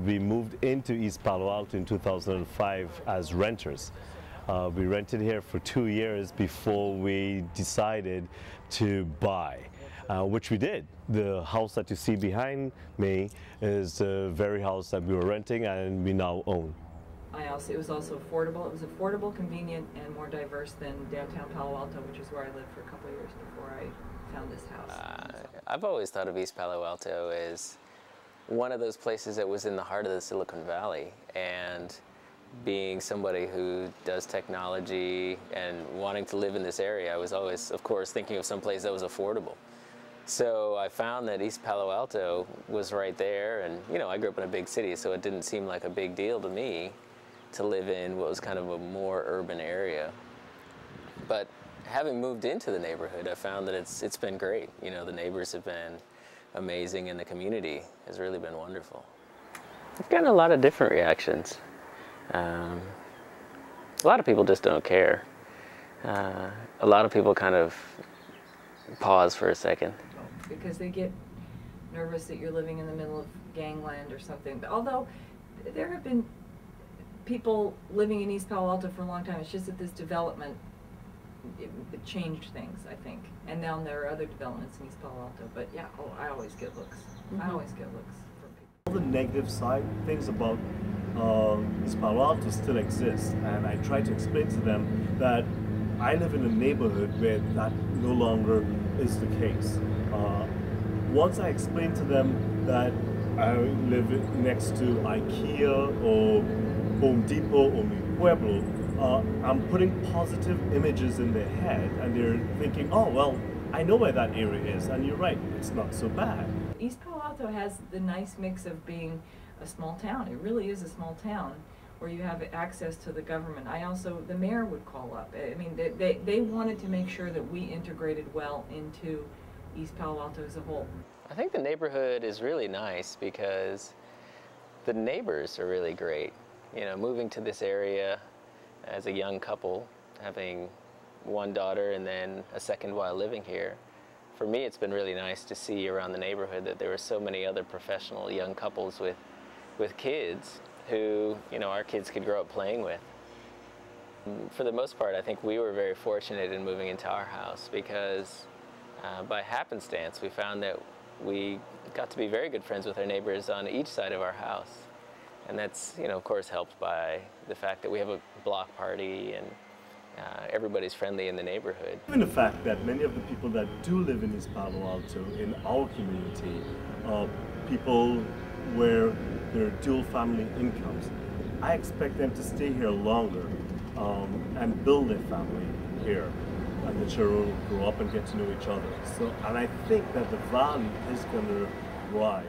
we moved into East Palo Alto in 2005 as renters. We rented here for 2 years before we decided to buy, which we did. The house that you see behind me is the very house that we were renting and we now own. It was also affordable. It was affordable, convenient, and more diverse than downtown Palo Alto, which is where I lived for a couple of years before I found this house. I've always thought of East Palo Alto as one of those places that was in the heart of the Silicon Valley, and being somebody who does technology and wanting to live in this area, I was always, of course, thinking of some place that was affordable. So I found that East Palo Alto was right there, and you know, I grew up in a big city, so it didn't seem like a big deal to me to live in what was kind of a more urban area. But having moved into the neighborhood, I found that it's been great. You know, the neighbors have been amazing, and the community has really been wonderful. I've gotten a lot of different reactions. A lot of people just don't care. A lot of people kind of pause for a second. Because they get nervous that you're living in the middle of gangland or something. But although there have been people living in East Palo Alto for a long time, it's just that this development it changed things, I think. And now there are other developments in East Palo Alto. But yeah, I always get looks. I always get looks from people. All the negative side, things about East Palo Alto still exist, and I try to explain to them that I live in a neighborhood where that no longer is the case. Once I explain to them that I live next to IKEA or Home Depot or Mi Pueblo, I'm putting positive images in their head, and they're thinking, oh, well, I know where that area is, and you're right, it's not so bad. East Palo Alto has the nice mix of being a small town. It really is a small town where you have access to the government. The mayor would call up. I mean, they wanted to make sure that we integrated well into East Palo Alto as a whole. I think the neighborhood is really nice because the neighbors are really great. You know, moving to this area as a young couple, having one daughter and then a second while living here, for me it's been really nice to see around the neighborhood that there were so many other professional young couples with kids who, you know, our kids could grow up playing with. For the most part, I think we were very fortunate in moving into our house because by happenstance we found that we got to be very good friends with our neighbors on each side of our house. And that's, you know, of course helped by the fact that we have a block party and everybody's friendly in the neighborhood. Given the fact that many of the people that do live in East Palo Alto in our community are people where there are dual family incomes, I expect them to stay here longer and build their family here, and the children will grow up and get to know each other. So, and I think that the value is going to rise.